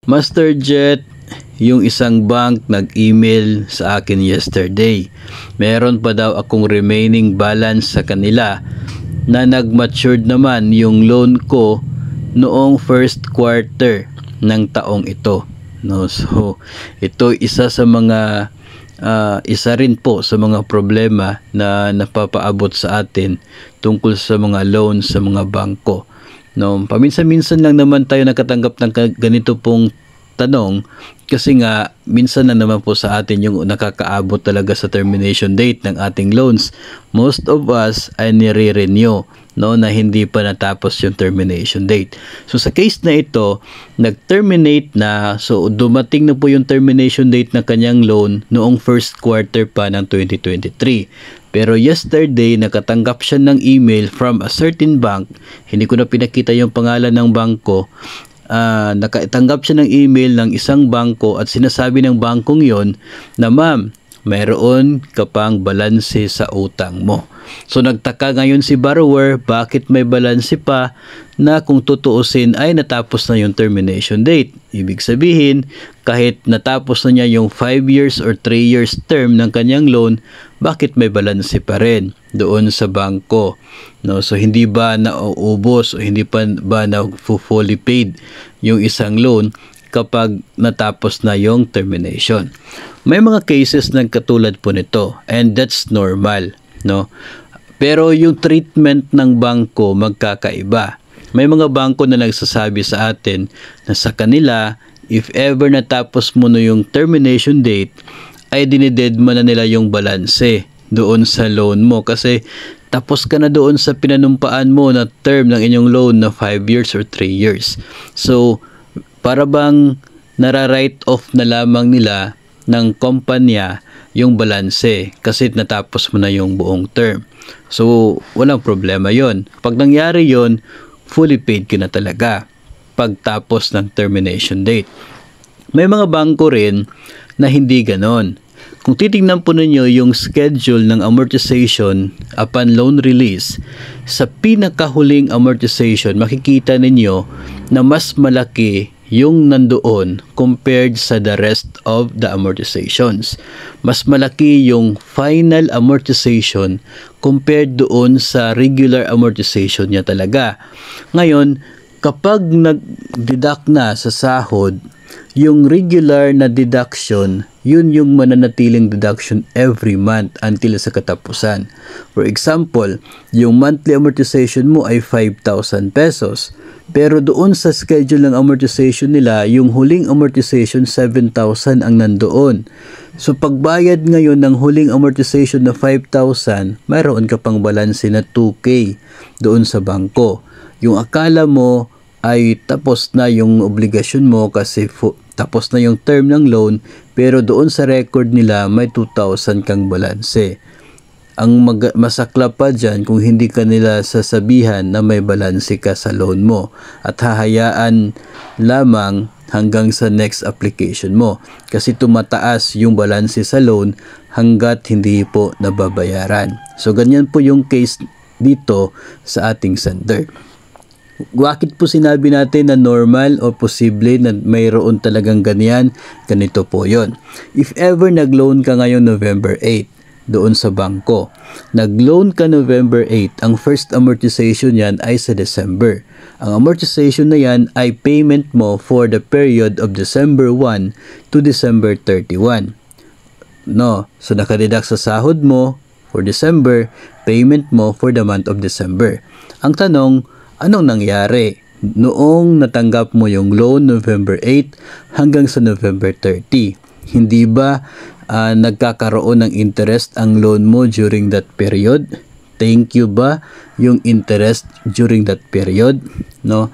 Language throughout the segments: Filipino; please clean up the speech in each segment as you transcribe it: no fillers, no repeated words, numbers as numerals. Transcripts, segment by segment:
Master Jet, yung isang bank nag-email sa akin yesterday. Meron pa daw akong remaining balance sa kanila na nag-matured naman yung loan ko noong first quarter ng taong ito. No, so ito isa rin po sa mga problema na napapaabot sa atin tungkol sa mga loans sa mga bangko. No, paminsan-minsan lang naman tayo nakatanggap ng ganito pong tanong kasi nga minsan na naman po sa atin yung nakakaabot talaga sa termination date ng ating loans. Most of us ay nire-renew, no, na hindi pa natapos yung termination date. So sa case na ito, nag-terminate na, so dumating na po yung termination date ng kanyang loan noong first quarter pa ng 2023. Pero yesterday, nakatanggap siya ng email from a certain bank. Hindi ko na pinakita yung pangalan ng bangko. Nakatanggap siya ng email ng isang bangko at sinasabi ng bangkong yon na, ma'am, mayroon ka pang balanse sa utang mo. So nagtaka ngayon si borrower, bakit may balanse pa na kung tutuusin ay natapos na yung termination date. Ibig sabihin, kahit natapos na niya yung 5 years or 3 years term ng kanyang loan, bakit may balanse pa rin doon sa bangko? No, so hindi ba nauubos o hindi pa ba na fully paid yung isang loan kapag natapos na yung termination? May mga cases ng katulad po nito and that's normal, no? Pero yung treatment ng bangko magkakaiba. May mga bangko na nagsasabi sa atin na sa kanila, if ever natapos mo na yung termination date, ay dinidedma na nila yung balanse doon sa loan mo kasi tapos ka na doon sa pinanumpaan mo na term ng inyong loan na 5 years or 3 years. So, para bang nara-write off na lamang nila ng kumpanya yung balanse kasi natapos mo na yung buong term. So, walang problema yon. Pag nangyari yon, fully paid ka na talaga pagtapos ng termination date. May mga bangko rin na hindi ganon. Kung titingnan po ninyo yung schedule ng amortization upon loan release, sa pinakahuling amortization, makikita ninyo na mas malaki yung nandoon compared sa the rest of the amortizations. Mas malaki yung final amortization compared doon sa regular amortization niya talaga. Ngayon, kapag nag-deduct na sa sahod, yung regular na deduction, yun yung mananatiling deduction every month until sa katapusan. For example, yung monthly amortization mo ay 5,000 pesos. Pero doon sa schedule ng amortization nila, yung huling amortization 7,000 ang nandoon. So pagbayad ngayon ng huling amortization na 5,000, mayroon ka pang balanse na 2K doon sa bangko. Yung akala mo ay tapos na yung obligasyon mo kasi tapos na yung term ng loan, pero doon sa record nila may 2,000 kang balanse. Ang masakla pa dyan kung hindi ka nila sasabihan na may balanse ka sa loan mo at hahayaan lamang hanggang sa next application mo kasi tumataas yung balanse sa loan hanggat hindi po nababayaran. So ganyan po yung case dito sa ating sender. Bakit po sinabi natin na normal o posible na mayroon talagang ganyan? Ganito po yon. If ever nag-loan ka ngayon November 8 doon sa bangko, nag-loan ka November 8, ang first amortization yan ay sa December. Ang amortization na yan ay payment mo for the period of December 1 to December 31. No, so nakadeduct sa sahod mo for December, payment mo for the month of December. Ang tanong, anong nangyari noong natanggap mo yung loan November 8 hanggang sa November 30? Hindi ba nagkakaroon ng interest ang loan mo during that period? Thank you ba yung interest during that period? No?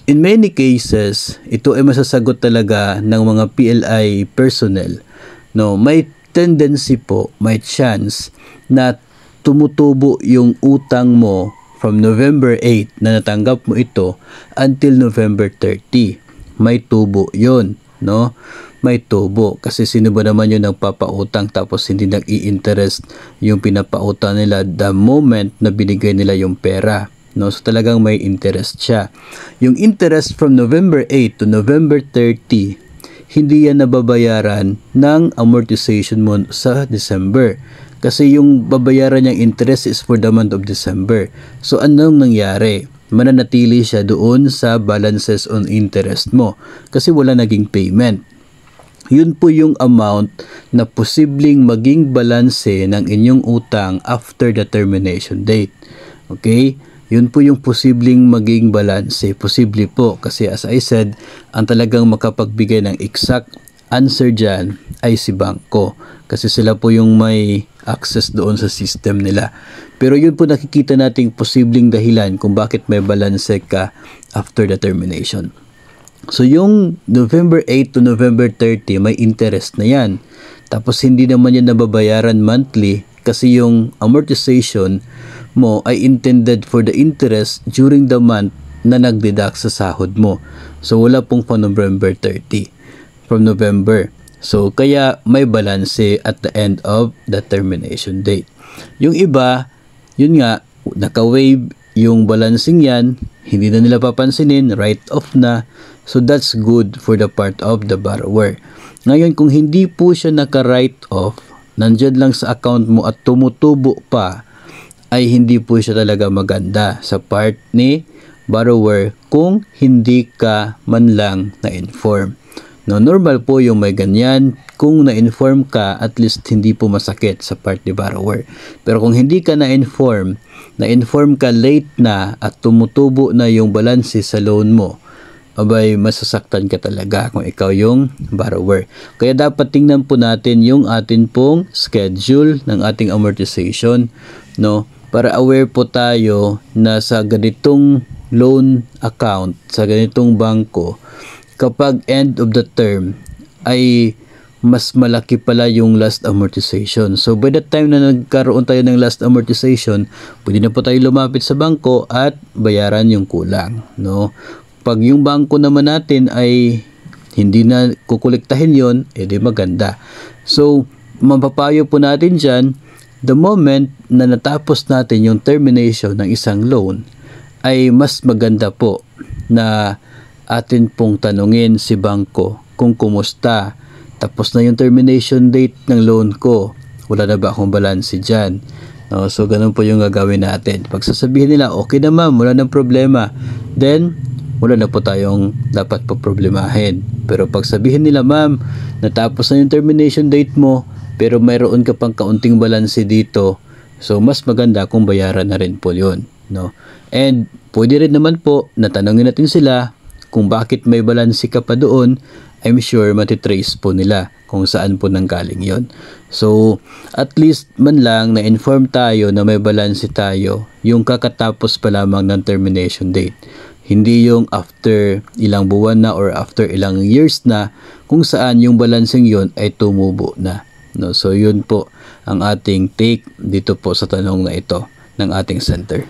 In many cases, ito ay masasagot talaga ng mga PLI personnel. No, may tendency po, may chance na tumutubo yung utang mo from November 8 na natanggap mo ito until November 30. May tubo yon, no? May tubo. Kasi sino ba naman yung nagpapautang tapos hindi nag-i-interest yung pinapautang nila the moment na binigay nila yung pera, no? So talagang may interest siya. Yung interest from November 8 to November 30, hindi yan nababayaran ng amortization mo sa December. Kasi yung babayaran niyang interest is for the month of December. So anong nangyari? Mananatili siya doon sa balances on interest mo kasi wala naging payment. Yun po yung amount na posibleng maging balanse ng inyong utang after the termination date. Okay? Yun po yung posibleng maging balanse. Posible po kasi as I said, ang talagang makapagbigay ng exact answer dyan ay si bangko. Kasi sila po yung may access doon sa system nila. Pero yun po nakikita nating posibleng dahilan kung bakit may balanse ka after the termination. So yung November 8 to November 30 may interest na yan. Tapos hindi naman yan nababayaran monthly kasi yung amortization mo ay intended for the interest during the month na nagdeduct sa sahod mo. So wala pong from November 30 from November. So kaya may balanse at the end of the termination date. Yung iba, yun nga, naka-waive yung balancing yan, hindi na nila papansinin, write off na. So that's good for the part of the borrower. Ngayon kung hindi po siya naka-write off, nandyan lang sa account mo at tumutubo pa, ay hindi po siya talaga maganda sa part ni borrower kung hindi ka man lang na-inform. No, normal po yung may ganyan. Kung na-inform ka, at least hindi po masakit sa part ni borrower. Pero kung hindi ka na-inform ka late na at tumutubo na yung balanse sa loan mo, abay masasaktan ka talaga kung ikaw yung borrower. Kaya dapat tingnan po natin yung atin pong schedule ng ating amortization, no? Para aware po tayo na sa ganitong loan account, sa ganitong bangko, kapag end of the term ay mas malaki pala yung last amortization. So by the time na nagkaroon tayo ng last amortization, pwede na po tayo lumapit sa bangko at bayaran yung kulang, no? Pag yung bangko naman natin ay hindi na kukolektahin yon, edi maganda. So mapapayo po natin dyan, the moment na natapos natin yung termination ng isang loan, ay mas maganda po na atin pong tanungin si bangko kung kumusta. Tapos na yung termination date ng loan ko, wala na ba akong balanse dyan? No, so ganun po yung gagawin natin. Pag sasabihin nila, okay na ma'am, wala nang problema, then wala na po tayong dapat po problemahin. Pero pag sabihin nila, ma'am, natapos na yung termination date mo, pero mayroon ka pang kaunting balanse dito, so mas maganda kung bayaran na rin po yun, no? And pwede rin naman po natanungin natin sila kung bakit may balanse ka pa doon. I'm sure matitrace po nila kung saan po nanggaling yon. So at least man lang na-inform tayo na may balanse tayo yung kakatapos pa lamang ng termination date. Hindi yung after ilang buwan na or after ilang years na kung saan yung balancing yon ay tumubo na, no? So yun po ang ating take dito po sa tanong na ito ng ating center.